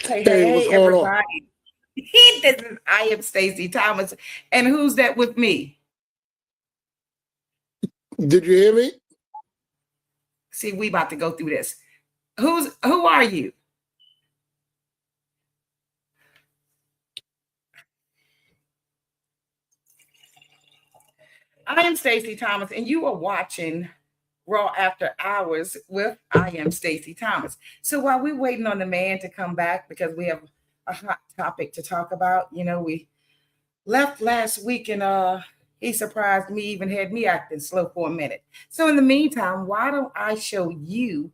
Hey, hey, Hey, what's hey, going on? everybody. This is Iamstacey Thomas. And who's that with me? Did you hear me? See, we about to go through this. Who are you? I am Stacey Thomas, and you are watching Raw After Hours with I am Stacey Thomas. So while we're waiting on the man to come back because we have a hot topic to talk about, we left last week and he surprised me, even had me acting slow for a minute. So in the meantime, why don't I show you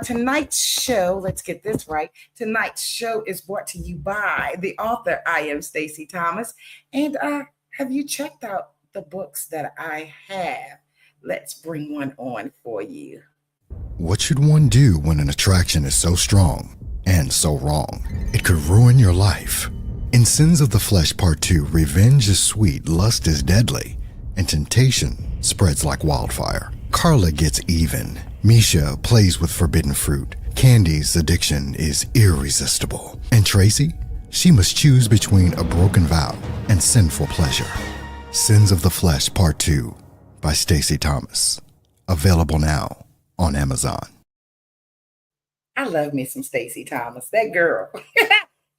tonight's show? Let's get this right. Tonight's show is brought to you by the author I am Stacey Thomas. And have you checked out the books that I have? Let's bring one on for you. What should one do when an attraction is so strong and so wrong? It could ruin your life. In Sins of the Flesh Part 2, revenge is sweet, lust is deadly, and temptation spreads like wildfire. Carla gets even. Misha plays with forbidden fruit. Candy's addiction is irresistible. And Tracy? She must choose between a broken vow and sinful pleasure. Sins of the Flesh Part 2 by Stacey Thomas. Available now on Amazon. I love me some Stacey Thomas. That girl.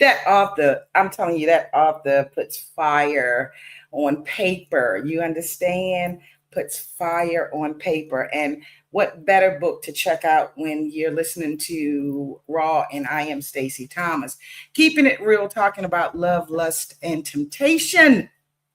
That author, I'm telling you, that author puts fire on paper. You understand? Puts fire on paper. And what better book to check out when you're listening to Raw and I am Stacey Thomas. Keeping it real, talking about love, lust, and temptation.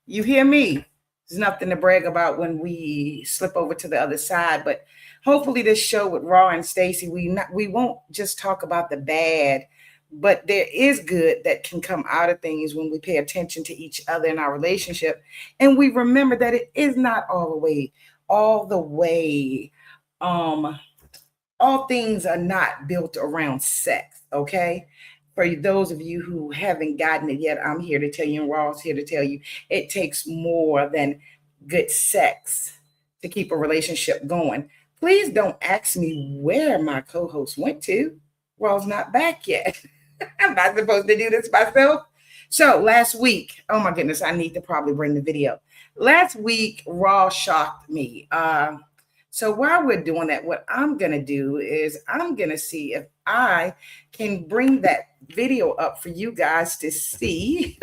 You hear me? There's nothing to brag about when we slip over to the other side, but hopefully this show with Raw and Stacey, we won't just talk about the bad, but there is good that can come out of things when we pay attention to each other in our relationship. And we remember that it is not all the way. All things are not built around sex, okay? For those of you who haven't gotten it yet, I'm here to tell you, and Raw's here to tell you, it takes more than good sex to keep a relationship going. Please don't ask me where my co-host went to. Raw's not back yet. I'm not supposed to do this myself. So last week, oh my goodness, I need to probably bring the video. Last week, Raw shocked me. So while we're doing that, what I'm going to do is I'm going to see if I can bring that video up for you guys to see.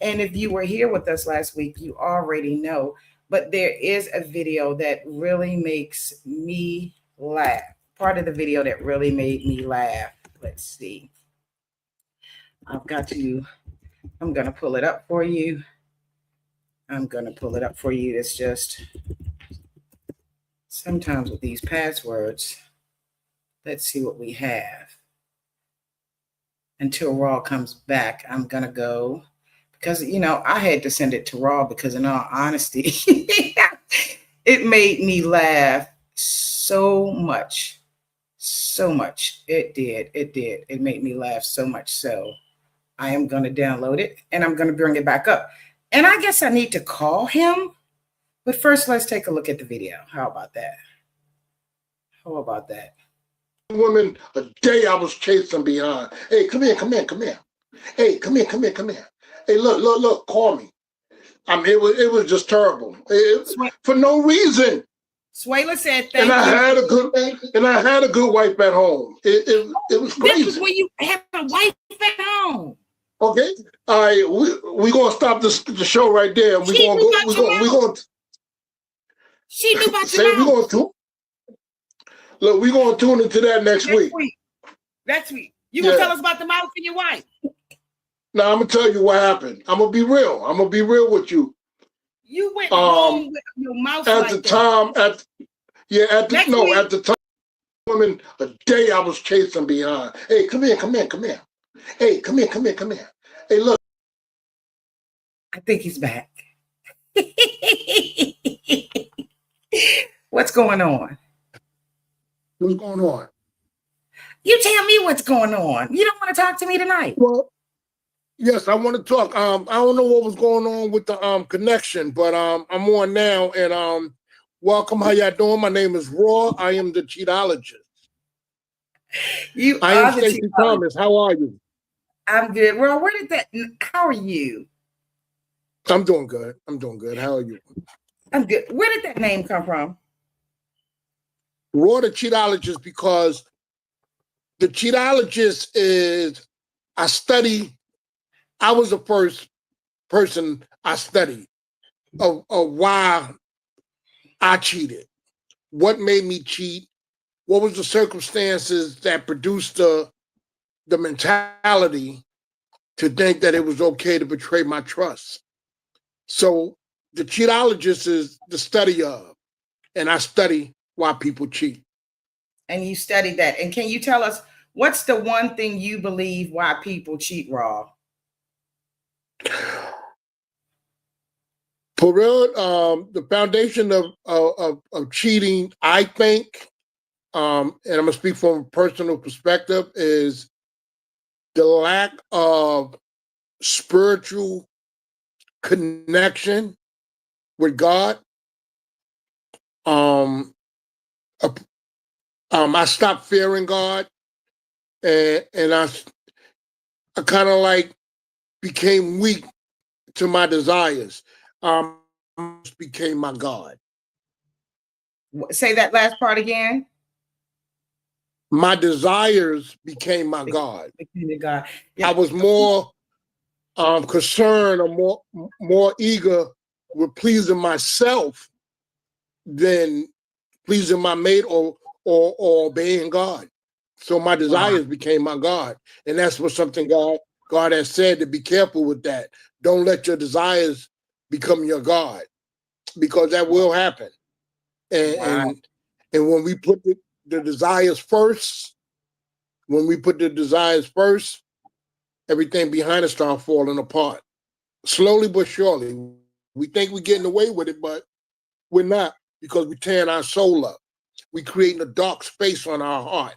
And if you were here with us last week, you already know. But there is a video that really makes me laugh. Part of the video that really made me laugh. Let's see. I'm going to pull it up for you. It's just sometimes with these passwords, let's see what we have. Until Raw comes back, I'm going to go because, I had to send it to Raw because in all honesty, it made me laugh so much. It did. It made me laugh so much. So I am going to download it and I'm going to bring it back up. And I guess I need to call him. But first, let's take a look at the video. How about that? Women, a day I was chasing behind. Hey, come here. Hey, come here. Hey, look, call me. I mean, it was just terrible. For no reason. Swayla said thank and I you. had a good wife at home. It was crazy. This is when you have a wife at home. Okay. All right, we're gonna stop the show right there. We're gonna She knew about your we're gonna tune into that next week. Next week. You gonna tell us about the mouth and your wife? Now I'm gonna tell you what happened. I'm gonna be real with you. You went home with your mouth at the time. At the time, women, a day I was chasing behind. Hey, come here. Hey, come here. Hey, look. I think he's back. What's going on? What's going on? You tell me what's going on. You don't want to talk to me tonight. Well, yes, I want to talk. I don't know what was going on with the connection, but I'm on now, and welcome. How y'all doing? My name is Raw. I am the cheatologist. You I am are the Stacey cheatologist. Thomas. How are you? I'm good. Well, where did that? How are you? I'm doing good. I'm doing good. How are you? I'm good. Where did that name come from? Raw the cheatologist because the cheatologist is I was the first person I studied of why I cheated. What made me cheat? What was the circumstances that produced the mentality to think that it was okay to betray my trust? So the cheatologist is the study of, and I study why people cheat. And you studied that. And can you tell us what's the one thing you believe why people cheat, Raw? For real, the foundation of cheating, I think, and I'm gonna speak from a personal perspective, is the lack of spiritual connection with God. Um, uh, I stopped fearing God, and I kind of like became weak to my desires. Became my God. Say that last part again. My desires became my God. Became God. I Yep. was more concerned or more eager with pleasing myself than pleasing my mate or obeying God. So my desires became my God, and that's what something God has said to be careful with that. Don't let your desires become your God, because that will happen. And when we put the desires first, everything behind us starts falling apart. Slowly but surely. We think we're getting away with it, but we're not, because we're tearing our soul up. We're creating a dark space on our heart.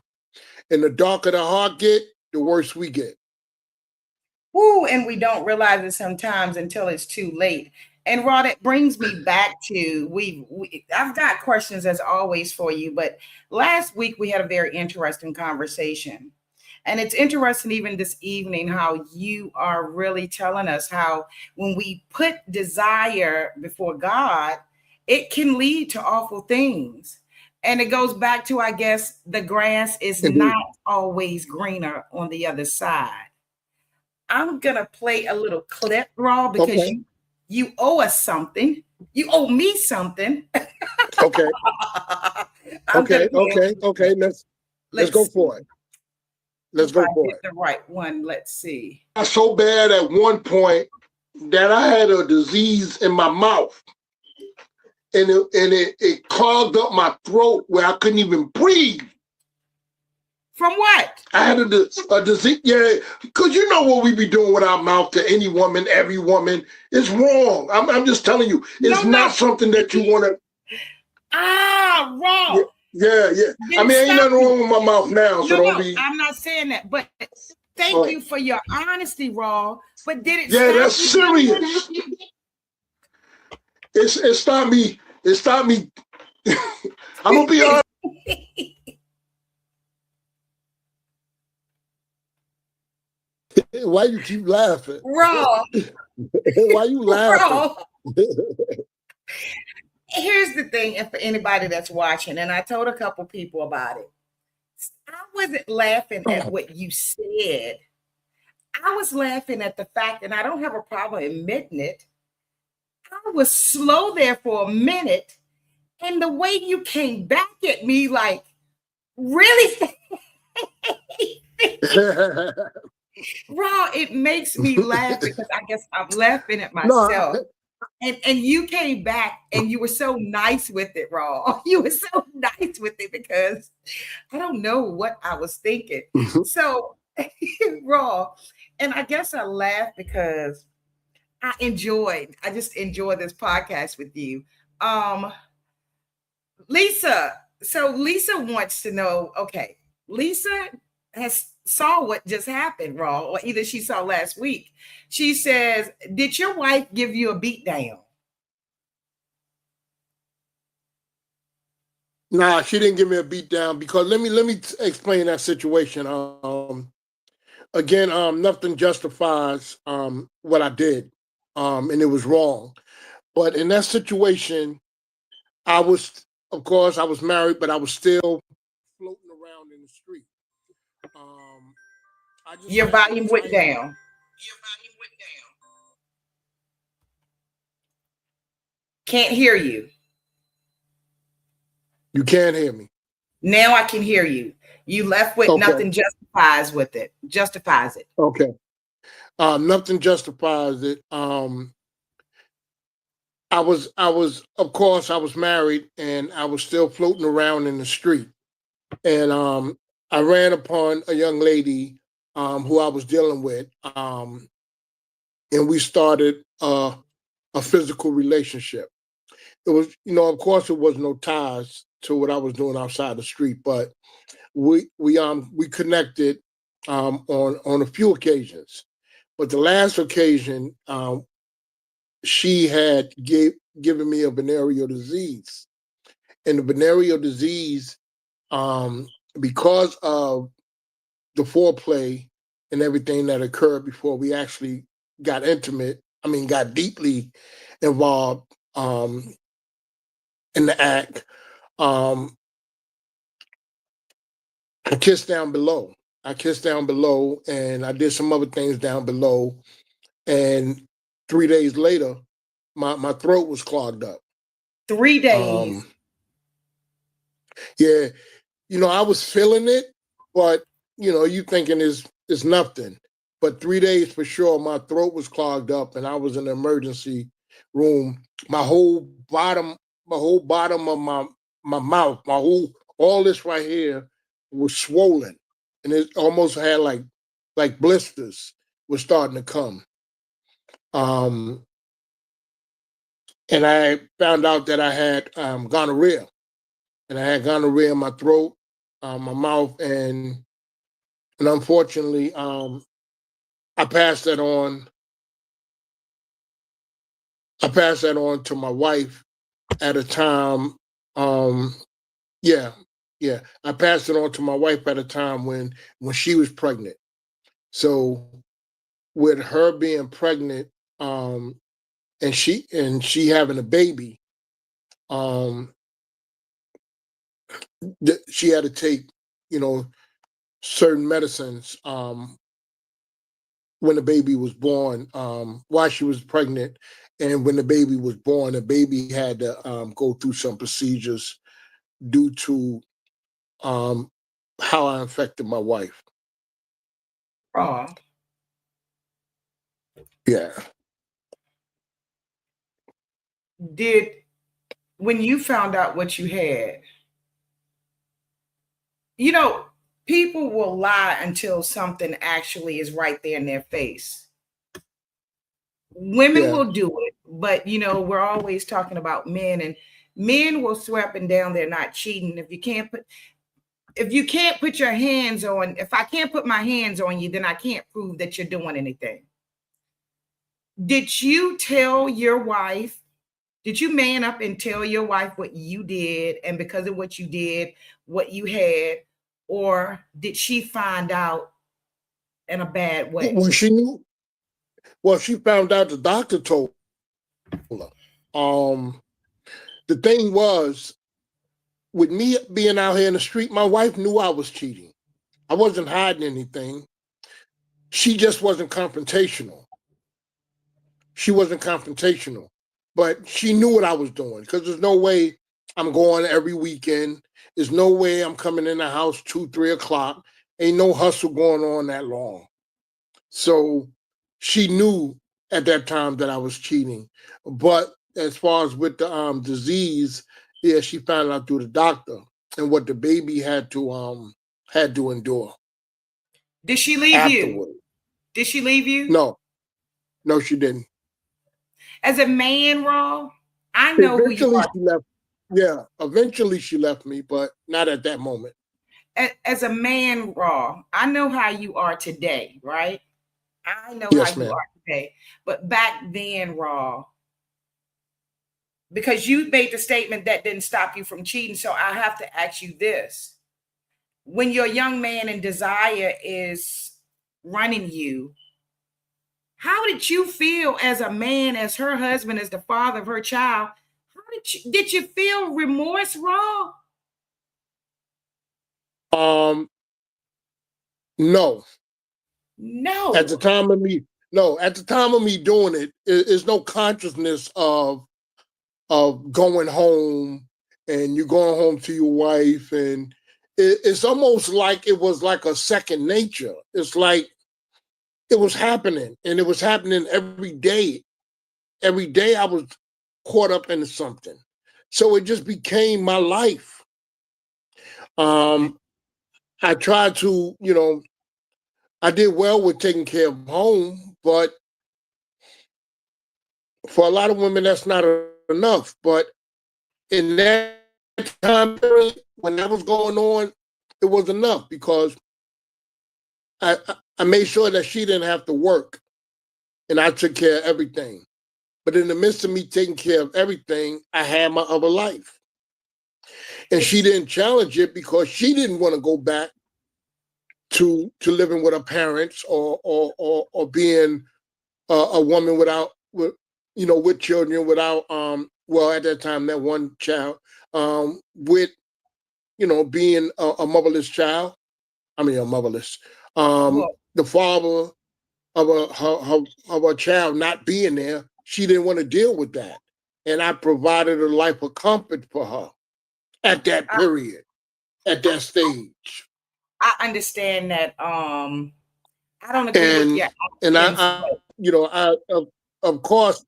And the darker the heart get, the worse we get. Woo, and we don't realize it sometimes until it's too late. And Rod, it brings me back to I've got questions as always for you, but last week we had a very interesting conversation. And it's interesting even this evening how you are really telling us how when we put desire before God, it can lead to awful things. And it goes back to, I guess, the grass is not always greener on the other side. I'm gonna play a little clip, Raw, because Okay. you owe us something. You owe me something. Okay. Okay. Let's go Let's see for it. Let's if I go for get it. the right one. Let's see. I got so bad at one point that I had a disease in my mouth, and it clogged up my throat where I couldn't even breathe. From what? I had a disease, yeah, because you know what we be doing with our mouth to any woman, every woman. It's wrong. I'm just telling you, it's not something that you want to. Raw. Yeah. Did I it mean, ain't stop nothing you? wrong with my mouth now, so don't No, be. I'm not saying that. But thank you for your honesty, Raw. But did it Yeah, stop that's you? serious. It stopped me. It stopped me. I'm gonna be honest. Why you keep laughing? Raw. Why you laughing? Raw. Here's the thing, and for anybody that's watching, and I told a couple people about it. I wasn't laughing at what you said. I was laughing at the fact, and I don't have a problem admitting it. I was slow there for a minute, and the way you came back at me, like, really? Raw, it makes me laugh because I guess I'm laughing at myself. No, And you came back and you were so nice with it, Raw. You were so nice with it because I don't know what I was thinking. So Raw, and I guess I laughed because I just enjoyed this podcast with you. Lisa, so Lisa wants to know, okay, Lisa has saw what just happened, Raw, or either she saw last week. She says, did your wife give you a beat down? Nah, she didn't give me a beat down because let me explain that situation. Again, nothing justifies what I did, and it was wrong. But in that situation, I was, of course, I was married, but I was still floating around in the street. Um, I just Your spent the volume went entire. down. Can't hear you. You can't hear me. Now I can hear you. You left with Okay. nothing justifies with it. Justifies it. Okay. Nothing justifies it. Of course, I was married, and I was still floating around in the street, and I ran upon a young lady who I was dealing with, and we started a physical relationship. It was, of course, it was no ties to what I was doing outside the street, but we connected on a few occasions. But the last occasion, she had given me a venereal disease, and the venereal disease, um, because of the foreplay and everything that occurred before we actually got intimate, I mean, got deeply involved in the act. Um, I kissed down below. I kissed down below, and I did some other things down below. And 3 days later, my throat was clogged up. 3 days. Um, yeah, I was feeling it, but you thinking is nothing. But 3 days for sure, my throat was clogged up, and I was in the emergency room. My whole bottom, of my mouth, all this right here was swollen, and it almost had like blisters were starting to come. Um, and I found out that I had gonorrhea, and I had gonorrhea in my throat, my mouth, and unfortunately, I passed that on. I passed that on to my wife at a time. Um, yeah, yeah. I passed it on to my wife at a time when she was pregnant. So with her being pregnant, and she having a baby, um, she had to take, you know, certain medicines when the baby was born, while she was pregnant, and when the baby was born, the baby had to go through some procedures due to um, how I infected my wife. Oh, Yeah, did when you found out what you had, you know, people will lie until something actually is right there in their face. Women yeah. will do it, but we're always talking about men, and men will swear up and down they're not cheating. If you can't put your hands on, if I can't put my hands on you, then I can't prove that you're doing anything. Did you tell your wife? Did you man up and tell your wife what you did, and because of what you did, what you had, or did she find out in a bad way? When she knew, well, she found out the doctor told her. The thing was, with me being out here in the street, my wife knew I was cheating. I wasn't hiding anything. She just wasn't confrontational. She wasn't confrontational, but she knew what I was doing because there's no way I'm going every weekend. There's no way I'm coming in the house 2, 3 o'clock. Ain't no hustle going on that long. So she knew at that time that I was cheating. But as far as with the disease, yeah, she found out through the doctor and what the baby had to endure Did she leave you? afterward. Did she leave you? No, no, she didn't. As a man, Raw, I know who you Eventually are. she left. Yeah, eventually she left me, but not at that moment. As a man, Raw, I know how you are today, right? I know how Yes, you ma'am. are today. But back then, Raw, because you made the statement that didn't stop you from cheating. So I have to ask you this. When your young man in desire is running you, how did you feel as a man, as her husband, as the father of her child? How did you feel remorse, Raw? No. No. At the time of me doing it, it's no consciousness of going home, and you going home to your wife, and it's almost like it was like a second nature. It's like it was happening, and it was happening every day. Every day I was caught up into something. So it just became my life. I tried to, I did well with taking care of home, but for a lot of women, that's not enough. But in that time period, when that was going on, it was enough because I made sure that she didn't have to work, and I took care of everything. But in the midst of me taking care of everything, I had my other life. And she didn't challenge it because she didn't want to go back to living with her parents or being a woman with children without at that time that one child with being a motherless child. I mean a motherless. The father of a child not being there, she didn't want to deal with that. And I provided a life of comfort for her at that period, at that stage. I understand that. I don't agree with your and actions. of course,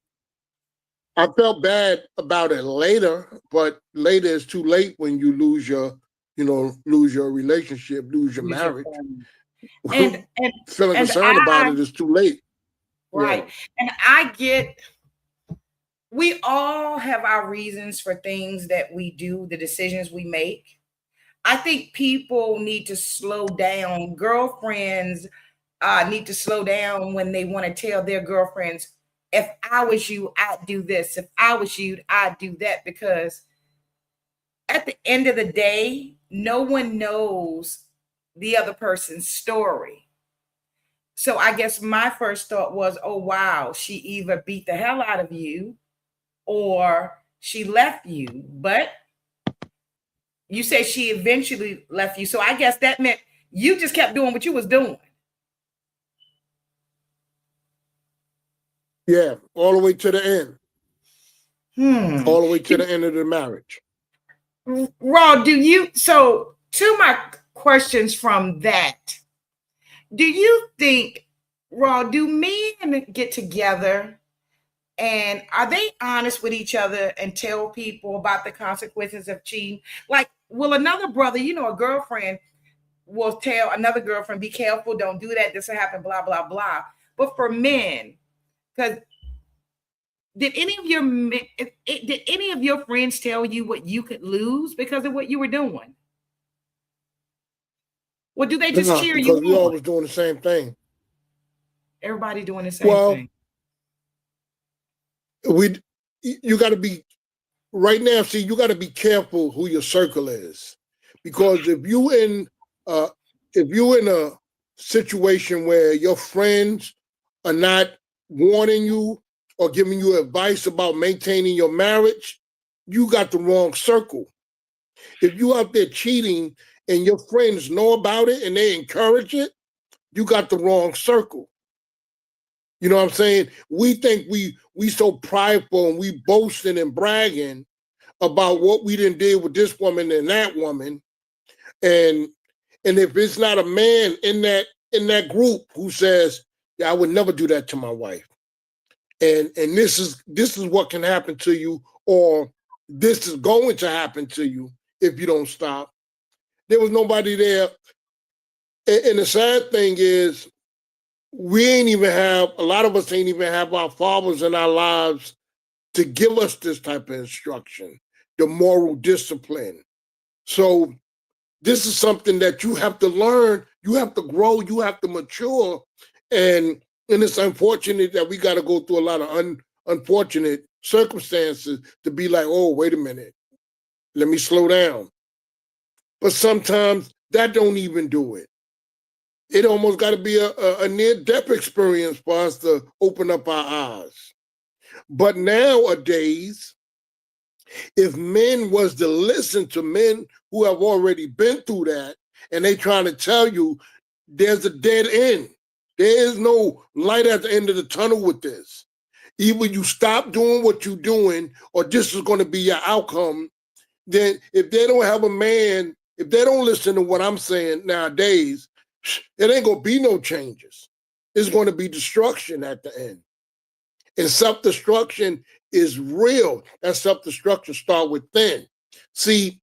I felt bad about it later, but later is too late when you lose your relationship, lose your marriage. And feeling concerned about it is too late. Right. Yeah. And we all have our reasons for things that we do, the decisions we make. I think people need to slow down. Girlfriends need to slow down when they want to tell their girlfriends, if I was you, I'd do this. If I was you, I'd do that. Because at the end of the day, no one knows the other person's story. So I guess my first thought was, oh, wow, she either beat the hell out of you or she left you. But you say she eventually left you. So I guess that meant you just kept doing what you was doing. Yeah, all the way to the end. All the way to the end of the marriage. Raw, so to my questions from that, do you think, Raw, do men get together and are they honest with each other and tell people about the consequences of cheating? Like, will another brother, a girlfriend will tell another girlfriend, be careful, don't do that, this will happen, blah, blah, blah. But for men, because did any of your friends tell you what you could lose because of what you were doing? Or do they just cheer you on? Because we always doing the same thing. Everybody doing the same thing. You got to be right now. See, you got to be careful who your circle is, because if you in a situation where your friends are not warning you or giving you advice about maintaining your marriage, you got the wrong circle. If you out there cheating and your friends know about it and they encourage it, you got the wrong circle. You know what I'm saying? We think we so prideful and we boasting and bragging about what we done did with this woman and that woman. And if it's not a man in that group who says, yeah, I would never do that to my wife. And this is what can happen to you, or this is going to happen to you if you don't stop. There was nobody there. And the sad thing is, a lot of us ain't even have our fathers in our lives to give us this type of instruction, the moral discipline. So this is something that you have to learn, you have to grow, you have to mature. And it's unfortunate that we got to go through a lot of unfortunate circumstances to be like, oh, wait a minute, let me slow down. But sometimes that don't even do it. It almost got to be a near-death experience for us to open up our eyes. But nowadays, if men was to listen to men who have already been through that, and they trying to tell you there's a dead end. There is no light at the end of the tunnel with this. Either you stop doing what you're doing, or this is going to be your outcome. Then if they don't have a man, if they don't listen to what I'm saying nowadays, it ain't going to be no changes. It's going to be destruction at the end. And self-destruction is real. That self-destruction starts within. See,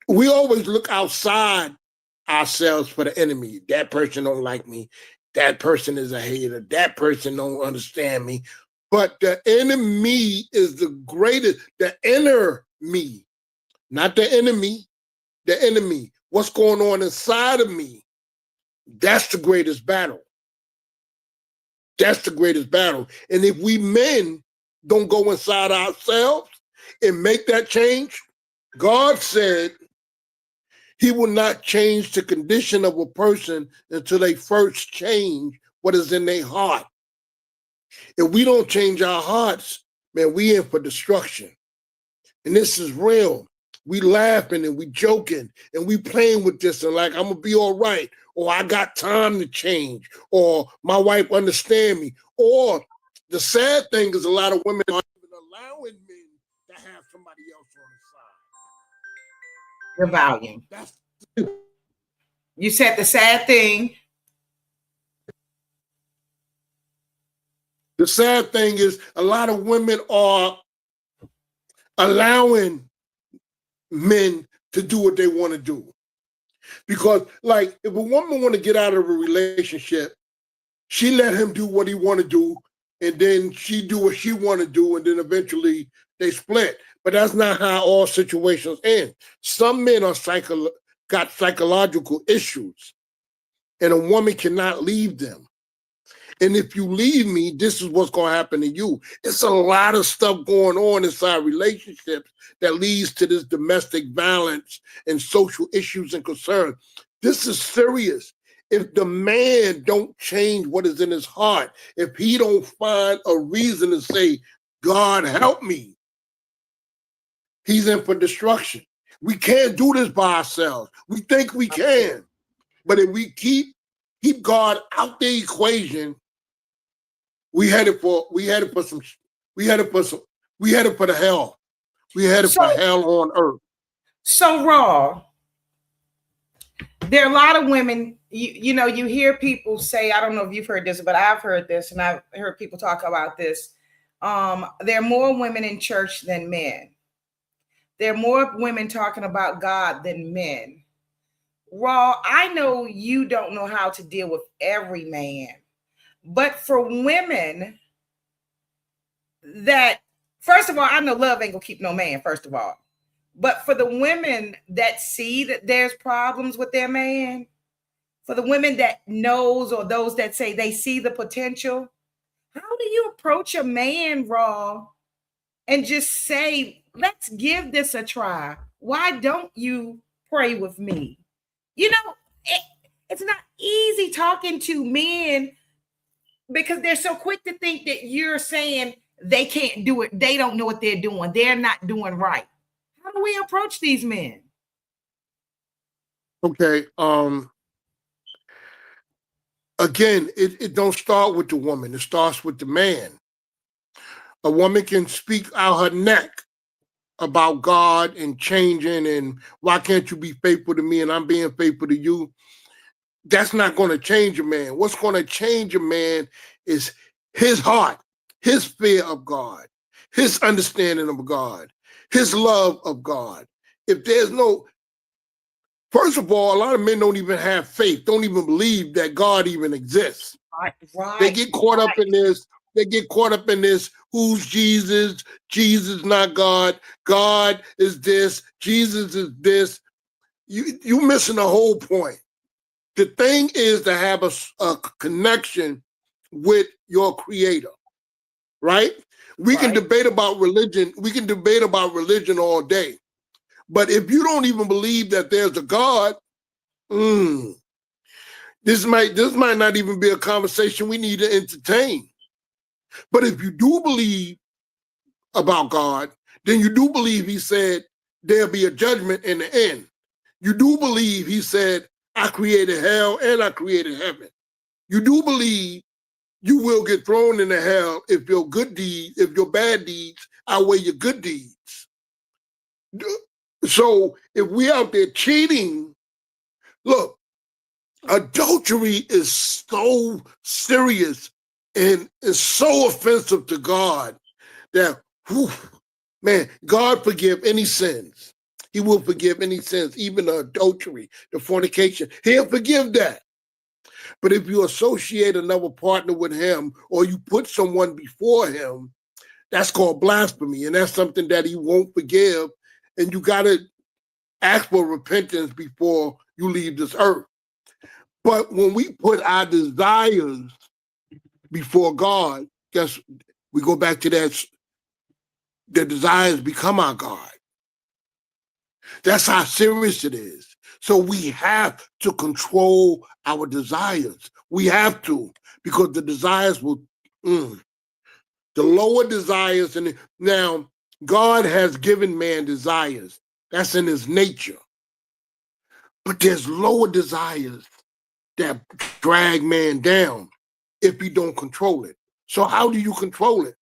we always look outside ourselves for the enemy. That person don't like me. That person is a hater. That person don't understand me. But the enemy is the greatest, the inner me, not the enemy, the enemy. What's going on inside of me? That's the greatest battle. That's the greatest battle. And if we men don't go inside ourselves and make that change, God said he will not change the condition of a person until they first change what is in their heart. If we don't change our hearts, man, we in for destruction. And this is real. We laughing and we joking and we playing with this and like, I'm going to be all right. Or I got time to change. Or my wife understand me. Or the sad thing is a lot of women aren't even allowing men to have somebody else on Your volume. the side. You said the sad thing. The sad thing is a lot of women are allowing men to do what they want to do. Because, like, if a woman want to get out of a relationship, she let him do what he want to do, and then she do what she want to do, and then eventually they split. But that's not how all situations end. Some men are got psychological issues, and a woman cannot leave them. And if you leave me, this is what's going to happen to you. It's a lot of stuff going on inside relationships that leads to this domestic violence and social issues and concerns. This is serious. If the man don't change what is in his heart, if he don't find a reason to say, God help me, he's in for destruction. We can't do this by ourselves. We think we can. But if we keep God out the equation, we headed for the hell. We headed for hell on earth. So Raw, there are a lot of women, you hear people say, I don't know if you've heard this, but I've heard this, and I've heard people talk about this. There are more women in church than men. There are more women talking about God than men. Raw, I know you don't know how to deal with every man, but for women that, first of all, I know love ain't gonna keep no man, first of all. But for the women that see that there's problems with their man, for the women that knows, or those that say they see the potential, how do you approach a man, Raw, and just say, let's give this a try? Why don't you pray with me? It's not easy talking to men because they're so quick to think that you're saying they can't do it. They don't know what they're doing. They're not doing right. How do we approach these men? Okay. Again, it don't start with the woman. It starts with the man. A woman can speak out her neck about God and changing and why can't you be faithful to me and I'm being faithful to you. That's not going to change a man. What's going to change a man is his heart, his fear of God, his understanding of God, his love of God. If there's no, first of all, a lot of men don't even have faith, don't even believe that God even exists. Right. They get caught up in this. They get caught up in this. Who's Jesus? Jesus not God. God is this. Jesus is this. You missing the whole point. The thing is to have a connection with your creator, right? We can Right. debate about religion. We can debate about religion all day. But if you don't even believe that there's a God, this might not even be a conversation we need to entertain. But if you do believe about God, then you do believe he said there'll be a judgment in the end. You do believe he said, I created hell and I created heaven. You do believe you will get thrown into hell if your bad deeds outweigh your good deeds. So if we out there cheating, look, adultery is so serious and is so offensive to God that, man, God forgive any sins. He will forgive any sins, even the adultery, the fornication. He'll forgive that. But if you associate another partner with him or you put someone before him, that's called blasphemy. And that's something that he won't forgive. And you got to ask for repentance before you leave this earth. But when we put our desires before God, guess we go back to that, the desires become our God. That's how serious it is. So we have to control our desires. We have to, because the desires will, the lower desires. And now God has given man desires. That's in his nature. But there's lower desires that drag man down if you don't control it. So how do you control it?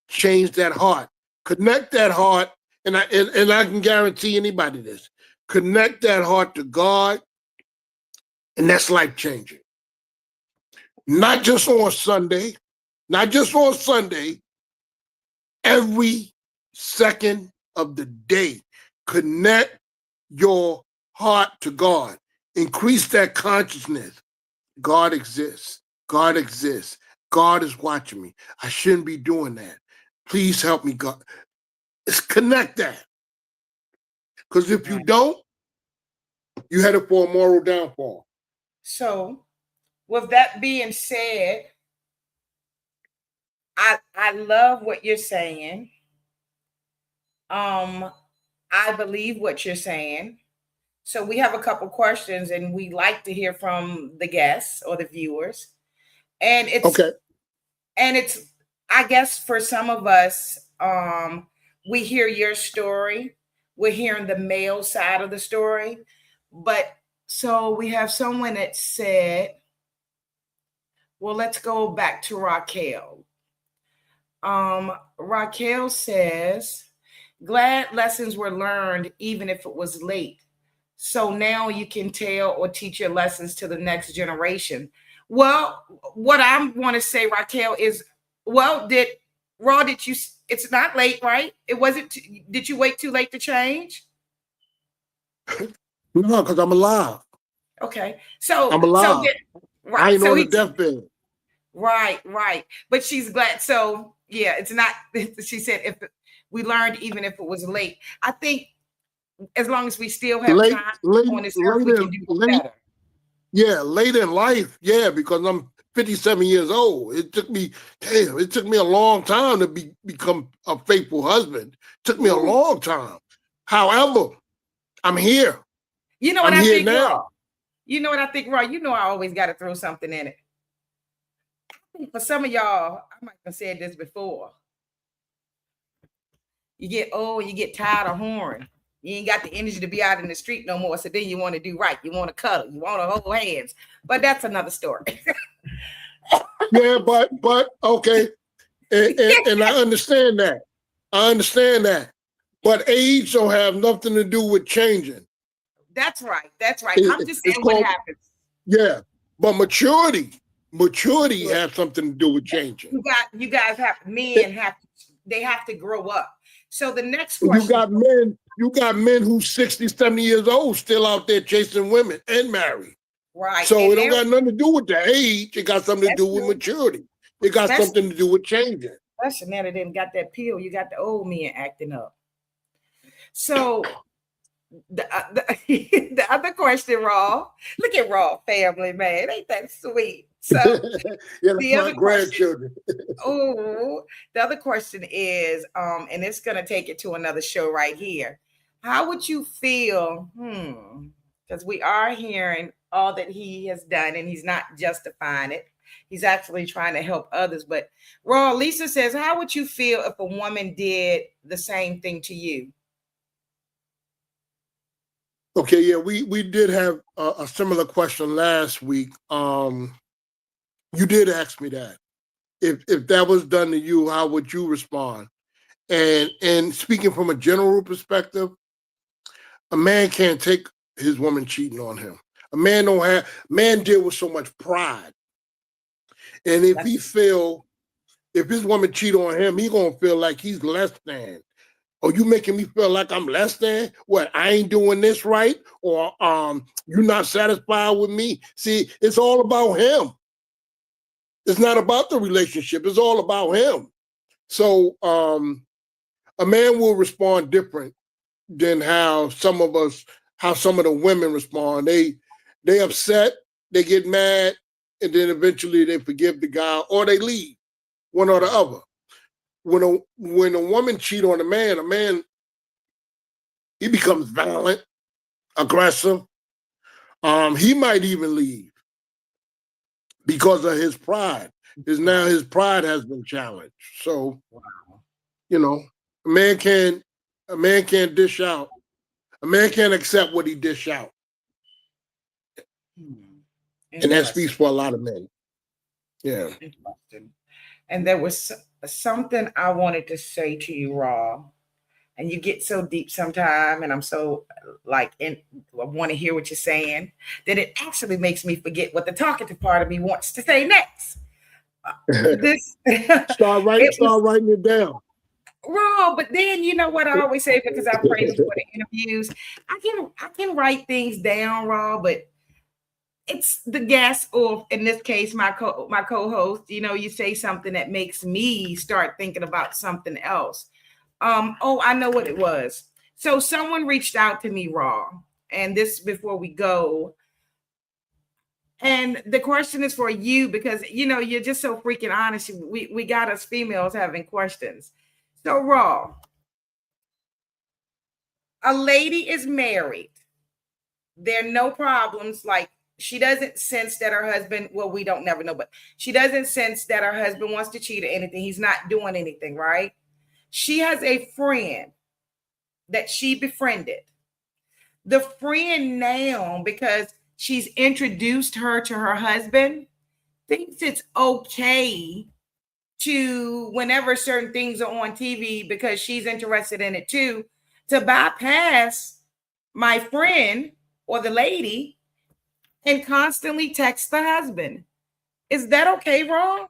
Change that heart. Connect that heart, and I can guarantee anybody this. Connect that heart to God, and that's life-changing. Not just on Sunday, every second of the day. Connect your heart to God. Increase that consciousness. God exists. God exists. God is watching me. I shouldn't be doing that. Please help me, God. Let's connect that. Because if you don't, you're headed for a moral downfall. So, with that being said, I love what you're saying. I believe what you're saying. So we have a couple questions, and we like to hear from the guests or the viewers. And Okay. it's I guess for some of us, we hear your story. We're hearing the male side of the story. But so we have someone that said, well, let's go back to Raquel. Raquel says, glad lessons were learned, even if it was late. So now you can tell or teach your lessons to the next generation. Well, what I want to say, Raquel, is, well, did you, it's not late, right? It wasn't, did you wait too late to change? No, because I'm alive. Okay. I'm alive. Right. I ain't So on the deathbed. Right. But she's glad. So yeah, it's not, she said, if we learned, even if it was late. I think as long as we still have time on this earth, we can do better. Yeah, late in life, yeah, because I'm 57 years old. It took me a long time to become a faithful husband. It took me a long time. However, I'm here. You know what I think, now. Raw? You know what I think, Raw? You know I always got to throw something in it. For some of y'all, I might have said this before. You get old, you get tired of whoring. You ain't got the energy to be out in the street no more. So then you want to do right. You want to cuddle. You want to hold hands. But that's another story. Yeah, but okay. And I understand that. But age don't have nothing to do with changing. That's right. I'm just saying what happens. Yeah. But maturity has something to do with changing. You guys have they have to grow up. So the next question. You got men who's 60, 70 years old still out there chasing women and married. Right. So it don't got nothing to do with the age. It got something to do with maturity. It got something to do with changing. That's Shanetta didn't got that pill. You got the old men acting up. So The other question, Raw. Look at Raw family, man. Ain't that sweet? So Yeah, that's the my other question, grandchildren. oh, the other question is, and it's gonna take it to another show right here. How would you feel? Because we are hearing all that he has done, and he's not justifying it. He's actually trying to help others. But Raw, Lisa says, how would you feel if a woman did the same thing to you? Okay, yeah, we did have a similar question last week. You did ask me that. If that was done to you, how would you respond? And speaking from a general perspective, a man can't take his woman cheating on him. A man don't have man deal with so much pride. And if That's he feel if his woman cheat on him, he gonna feel like he's less than. Oh, you making me feel like I'm less than? What, I ain't doing this right? Or you're not satisfied with me? See, it's all about him. It's not about the relationship. It's all about him. So a man will respond different than how some of the women respond. They upset, they get mad, and then eventually they forgive the guy or they leave, one or the other. When a woman cheat on a man he becomes violent, aggressive. He might even leave because of his pride. His pride has been challenged. So, you know, a man can a man can't dish out. A man can't accept what he dish out. And that speaks Interesting. for a lot of men. Yeah. Interesting. And there was something I wanted to say to you, Raw. And you get so deep sometime, and I'm so I want to hear what you're saying, that it actually makes me forget what the talkative part of me wants to say next. This it was Start writing it down. Raw, but then you know what I always say, because I pray before the interviews. I can write things down, Raw, but it's the guest, or in this case, my co-host. You know, you say something that makes me start thinking about something else. Oh, I know what it was. So someone reached out to me, Raw, and this before we go. And the question is for you, because you know you're just so freaking honest. We got us females having questions. So Raw, a lady is married. There are no problems. Like, she doesn't sense that her husband, well, we don't never know, but she doesn't sense that her husband wants to cheat or anything. He's not doing anything, right? She has a friend that she befriended. The friend now, because she's introduced her to her husband, thinks it's okay to, whenever certain things are on TV, because she's interested in it too, to bypass my friend or the lady and constantly text the husband. Is that okay, Ron?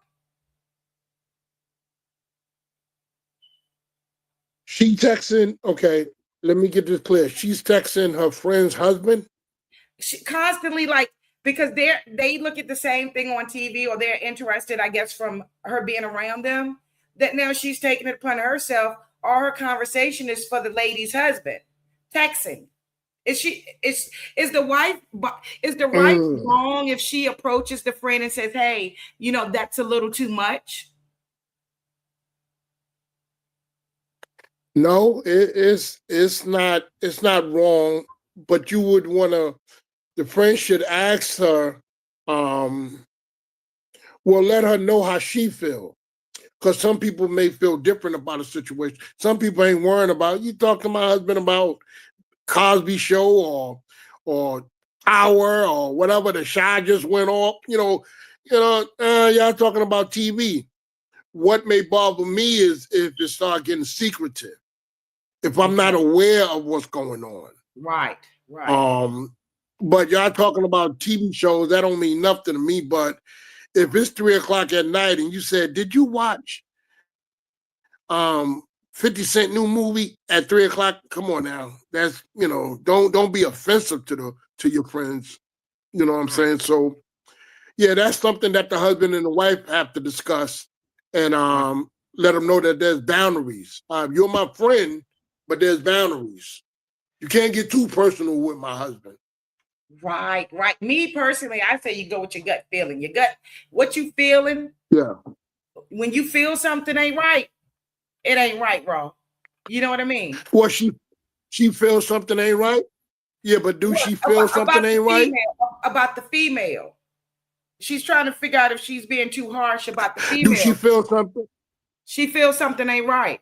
She texting, okay, let me get this clear. She's texting her friend's husband. She constantly, like, because they look at the same thing on TV, or they're interested, I guess, from her being around them, that now she's taking it upon herself. All her conversation is for the lady's husband. Texting. Is the wife, is the wife Mm. wrong if she approaches the friend and says, hey, you know, that's a little too much? No, it's not wrong, but you would want to. The friend should ask her, um, well, let her know how she feel, because some people may feel different about a situation. Some people ain't worrying about you talk to my husband about Cosby Show or Hour or whatever the Shy just went off. Y'all talking about TV. What may bother me is if it start getting secretive, if I'm not Okay. aware of what's going on. Right, right. But y'all talking about TV shows, that don't mean nothing to me. But if it's 3 o'clock at night and you said, did you watch 50 Cent new movie at 3 o'clock? Come on now. That's, don't be offensive to your friends. You know what I'm Right, saying? So yeah, that's something that the husband and the wife have to discuss and right. let them know that there's boundaries. You're my friend, but there's boundaries. You can't get too personal with my husband. Right. Me personally, I say you go with your gut feeling. Your gut, what you feeling? Yeah. When you feel something ain't right, it ain't right, bro. You know what I mean? Well, she feels something ain't right. Yeah, but do she feel something ain't right? About the female. She's trying to figure out if she's being too harsh about the female. Do she feel something? She feels something ain't right.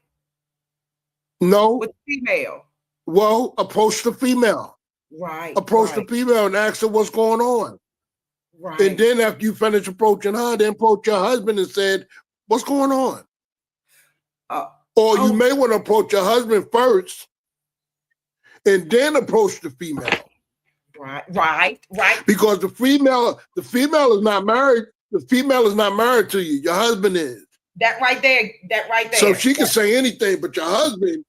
No. With the female. Well, approach the female. Right. Approach the female and ask her what's going on. Right. And then after you finish approaching her, then approach your husband and said, what's going on? Or you may want to approach your husband first and then approach the female. Right. Because the female is not married. The female is not married to you. Your husband is. That right there. So she can say anything, but your husband,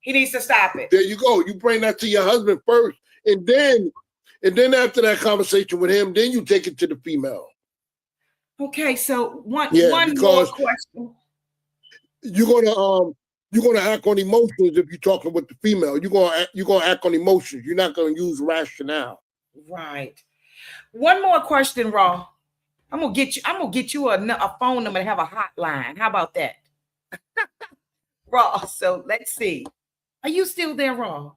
he needs to stop it. There you go. You bring that to your husband first. And then after that conversation with him, then you take it to the female. Okay, so one more question. You're gonna act on emotions if you're talking with the female. You're gonna act on emotions. You're not gonna use rationale. Right. One more question, Raw. I'm gonna get you a phone number and have a hotline. How about that? Raw. So let's see. Are you still there, Raw?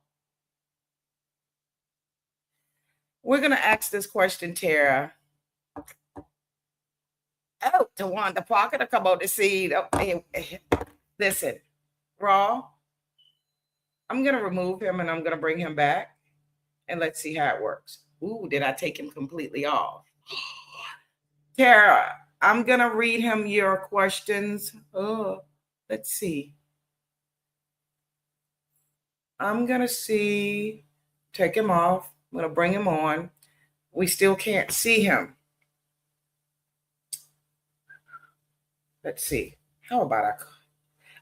We're gonna ask this question, Tara. Oh, Tawanda Parker to come on the scene. Oh, listen, Raw. I'm gonna remove him and I'm gonna bring him back, and let's see how it works. Ooh, did I take him completely off? Tara, I'm gonna read him your questions. Oh, let's see. I'm gonna see. Take him off. I'm gonna bring him on. We still can't see him. Let's see. How about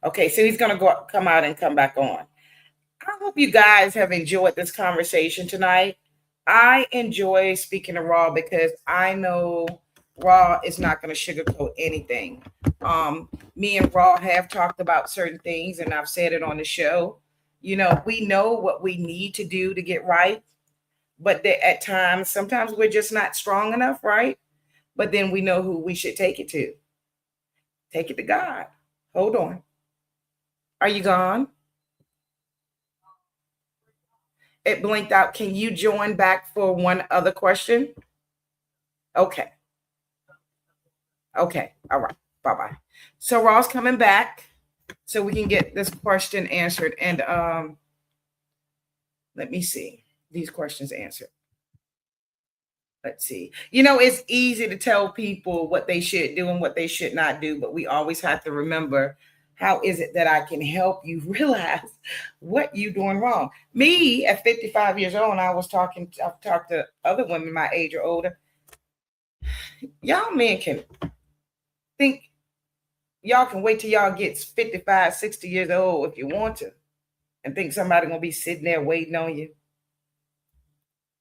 okay, so he's gonna come out and come back on. I hope you guys have enjoyed this conversation tonight. I enjoy speaking to Raw because I know Raw is not going to sugarcoat anything. Me and Raw have talked about certain things, and I've said it on the show. You know, we know what we need to do to get right, but at times, sometimes we're just not strong enough, right? But then we know who we should take it to. Take it to God. Hold on. Are you gone? It blinked out. Can you join back for one other question? Okay. All right. Bye-bye. So Raw's coming back so we can get this question answered. And let me see these questions answered. Let's see. You know, it's easy to tell people what they should do and what they should not do, but we always have to remember, how is it that I can help you realize what you're doing wrong? Me, at 55 years old, I've talked to other women my age or older. Y'all men can think, y'all can wait till y'all get 55, 60 years old if you want to, and think somebody gonna be sitting there waiting on you.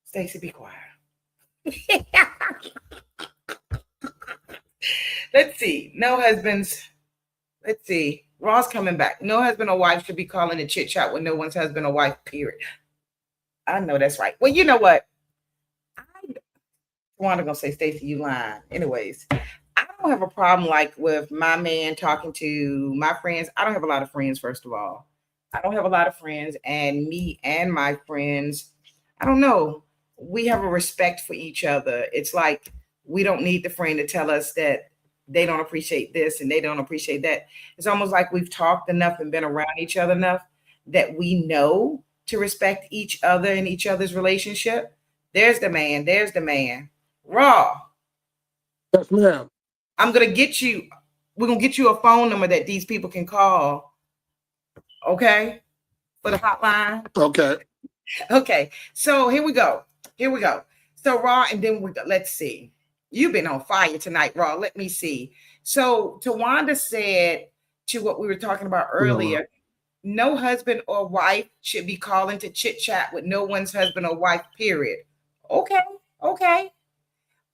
Stacey, be quiet. Let's see. No husbands. Let's see. Raw's coming back. No husband or wife should be calling a chit chat with no one's husband or wife, period. I know that's right. Well, you know what? I'm gonna say, Stacey, you lying. Anyways, I don't have a problem like with my man talking to my friends. I don't have a lot of friends, first of all. I don't have a lot of friends, and me and my friends, I don't know. We have a respect for each other. It's like we don't need the friend to tell us that they don't appreciate this and they don't appreciate that. It's almost like we've talked enough and been around each other enough that we know to respect each other and each other's relationship. There's the man. Raw. Yes, ma'am. We're going to get you a phone number that these people can call. Okay? For the hotline. Okay. So here we go. So Raw, and then let's see. You've been on fire tonight, Raw. Let me see. So Tawanda said to what we were talking about earlier, no husband or wife should be calling to chit chat with no one's husband or wife, period. Okay.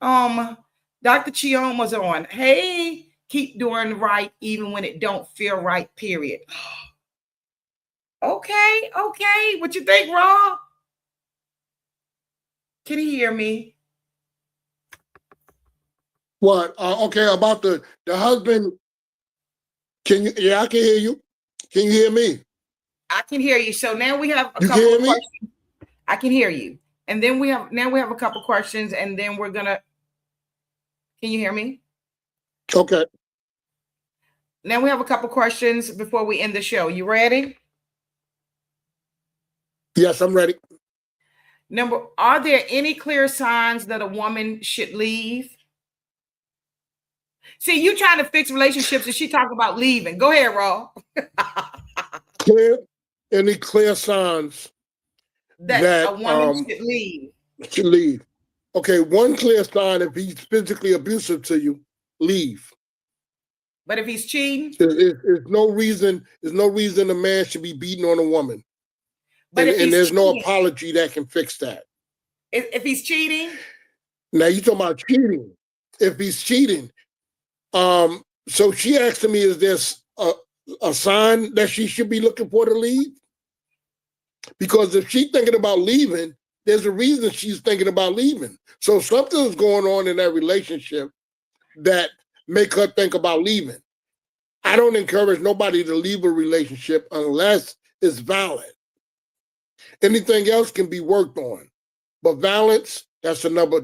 Dr. Chion was on. Hey, keep doing right even when it don't feel right, period. Okay, okay. What you think, Raw? Can you hear me? What? Okay, about the husband. Can you? Yeah, I can hear you. Can you hear me? I can hear you. So now we have a You can couple hear of me? questions. I can hear you. And then we have a couple questions, and then we're gonna. Can you hear me? Okay. Now we have a couple questions before we end the show. You ready? Yes, I'm ready. Are there any clear signs that a woman should leave? See, you trying to fix relationships, and she talking about leaving. Go ahead, Raw. Clear. Any clear signs That a that woman should leave. should leave? Okay, one clear sign: if he's physically abusive to you, leave. But if he's cheating, There's no reason. There's no reason a man should be beating on a woman, but if and he's there's no cheating, apology that can fix that. if he's cheating, Now you talking about cheating? If he's cheating, so she asked me, is this a sign that she should be looking for to leave? Because if she's thinking about leaving, there's a reason she's thinking about leaving. So something's going on in that relationship that make her think about leaving. I don't encourage nobody to leave a relationship unless it's valid. Anything else can be worked on, but violence, that's another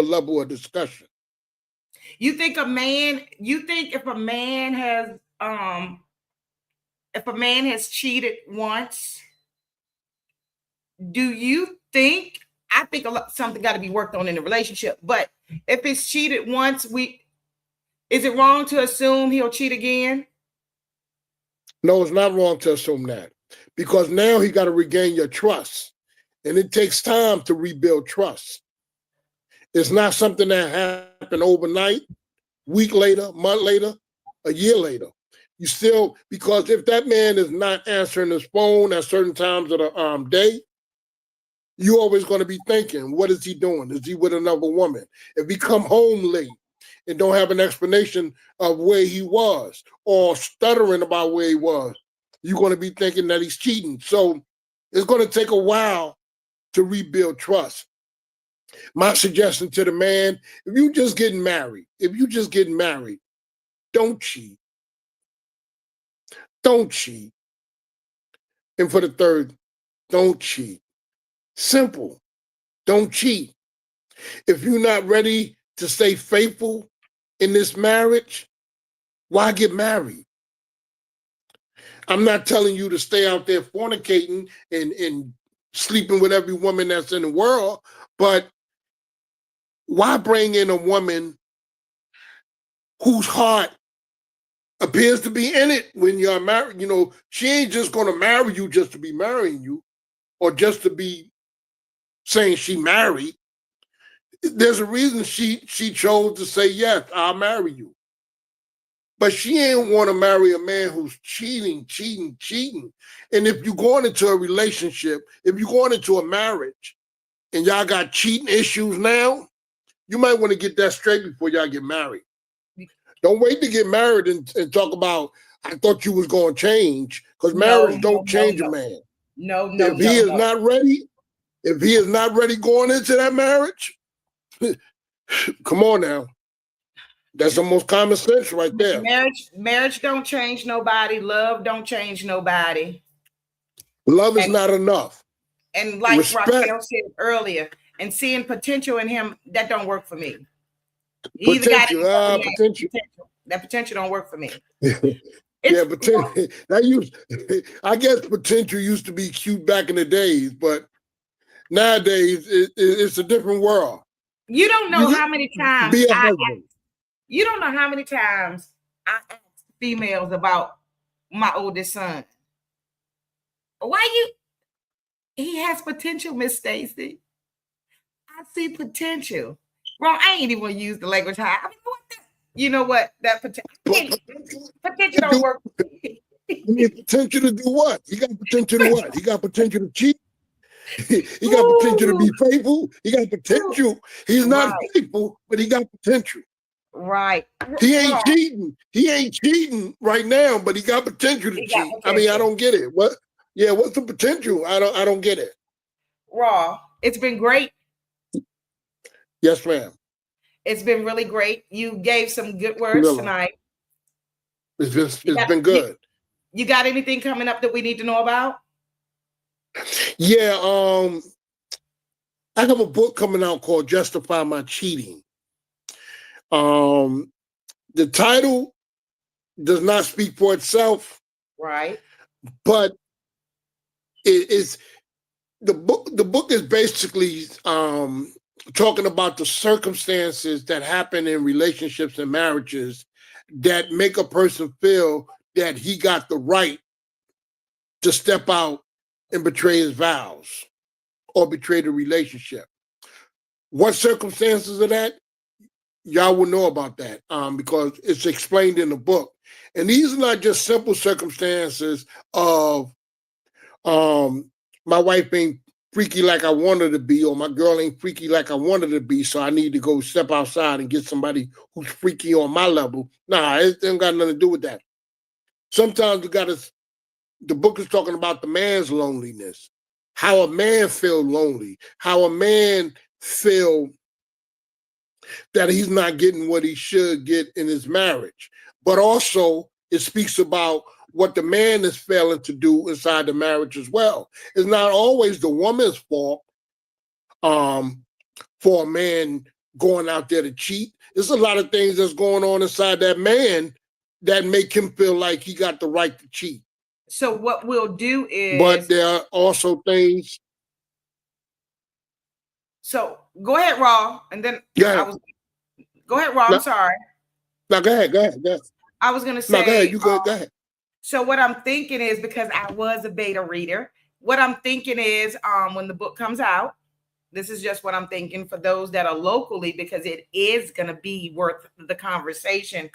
level of discussion. you think if a man has cheated once, do you think? I think something got to be worked on in the relationship. But if it's cheated once, is it wrong to assume he'll cheat again? No, it's not wrong to assume that, because now he got to regain your trust, and it takes time to rebuild trust. It's not something that happened overnight, week later, month later, a year later. You still, because if that man is not answering his phone at certain times of the day, you're always going to be thinking, what is he doing? Is he with another woman? If he come home late and don't have an explanation of where he was, or stuttering about where he was, you're going to be thinking that he's cheating. So it's going to take a while to rebuild trust. My suggestion to the man: if you just getting married, don't cheat. Don't cheat. And for the third, don't cheat. Simple. Don't cheat. If you're not ready to stay faithful in this marriage, why get married? I'm not telling you to stay out there fornicating and sleeping with every woman that's in the world, but why bring in a woman whose heart appears to be in it when you're married? You know, she ain't just going to marry you just to be marrying you, or just to be saying she married. There's a reason she chose to say, yes, I'll marry you. But she ain't want to marry a man who's cheating. And if you're going into a relationship, if you're going into a marriage and y'all got cheating issues now, you might want to get that straight before y'all get married. Don't wait to get married and talk about, I thought you was going to change, because marriage don't change a man. If he is not ready going into that marriage, come on now. That's the most common sense right there. Marriage don't change nobody. Love don't change nobody. Love is not enough. And like Raquel said earlier, and seeing potential in him, that don't work for me. Potential. That potential don't work for me. Yeah, potential. I guess potential used to be cute back in the days, but nowadays it's a different world. You don't know how many times you don't know how many times I ask females about my oldest son. He has potential, Miss Stacy. I see potential. Bro, I ain't even want to use the language high. I mean, you know what? That potential don't work for me. Potential to do what? He got potential to what? He got potential to cheat. He got potential to be faithful. He got potential. He's not faithful, but he got potential. Right. He ain't cheating. He ain't cheating right now, but he got potential to cheat. I mean, I don't get it. What? Yeah, what's the potential? I don't get it. Raw, it's been great. Yes, ma'am. It's been really great. You gave some good words Camilla. tonight. It's You got been good. you got anything coming up that we need to know about? Yeah, I have a book coming out called Justify My Cheating. The title does not speak for itself, Right. but it is the book. The book is basically talking about the circumstances that happen in relationships and marriages that make a person feel that he got the right to step out and betray his vows or betray the relationship. What circumstances of that? Y'all will know about that because it's explained in the book. And these are not just simple circumstances of my wife ain't freaky like I wanted to be, or my girl ain't freaky like I wanted to be, so I need to go step outside and get somebody who's freaky on my level. Nah, it ain't got nothing to do with that. Sometimes the book is talking about the man's loneliness, how a man feel lonely, how a man feel that he's not getting what he should get in his marriage. But also it speaks about what the man is failing to do inside the marriage as well. It's not always the woman's fault for a man going out there to cheat. There's a lot of things that's going on inside that man that make him feel like he got the right to cheat. So what we'll do is, but there are also things. So go ahead, Raw, and then Go ahead. Go ahead, Raw. I'm sorry. No, go ahead. I was gonna say. No, go ahead. You go ahead. So what I'm thinking is, because I was a beta reader, what I'm thinking is, when the book comes out, this is just what I'm thinking for those that are locally, because it is going to be worth the conversation.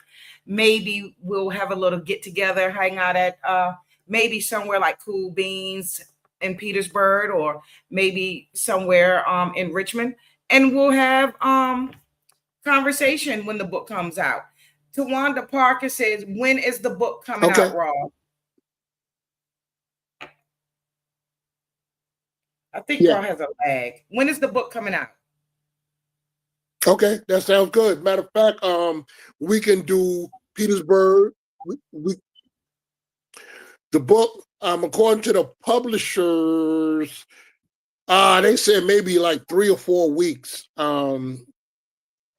Maybe we'll have a little get together, hang out at maybe somewhere like Cool Beans in Petersburg, or maybe somewhere in Richmond, and we'll have conversation when the book comes out. Tawanda Parker says, when is the book coming out, Raw? I think Raw has a lag. When is the book coming out? Okay, that sounds good. Matter of fact, we can do Petersburg. The book, according to the publishers, they said maybe like 3 or 4 weeks.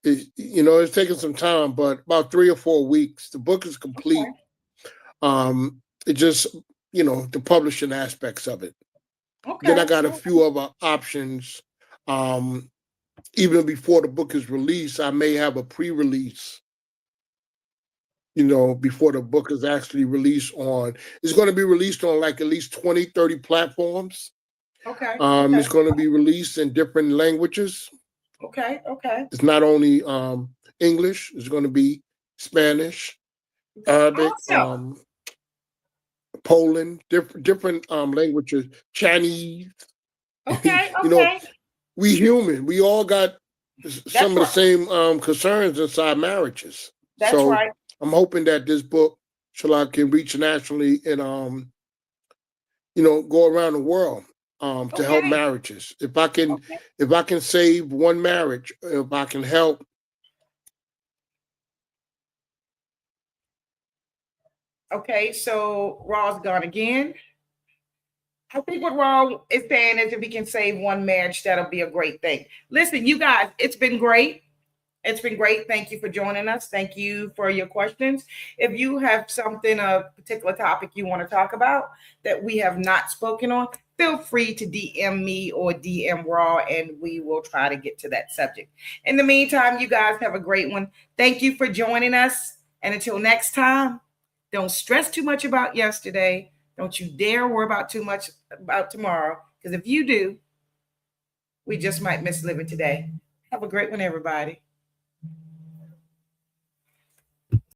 It's taking some time, but about 3 or 4 weeks. The book is complete. Okay. It just, the publishing aspects of it. Okay. Then I got a few other options. Even before the book is released, I may have a pre-release, before the book is actually released on. It's going to be released on like at least 20, 30 platforms. Okay. It's going to be released in different languages. Okay. It's not only English. It's going to be Spanish, Arabic, awesome. Poland, different languages, Chinese. Okay. We human. We all got some of the same concerns inside marriages. That's right. I'm hoping that this book, can reach nationally and go around the world to help marriages. If I can save one marriage, if I can help. Okay, so Raw's gone again. I think what Raw is saying is, if we can save one marriage, that'll be a great thing. Listen, you guys, it's been great. It's been great. Thank you for joining us. Thank you for your questions. If you have something, a particular topic you want to talk about that we have not spoken on, feel free to DM me or DM Raw, and we will try to get to that subject. In the meantime, you guys have a great one. Thank you for joining us. And until next time, don't stress too much about yesterday. Don't you dare worry about too much about tomorrow, because if you do, we just might miss living today. Have a great one, everybody.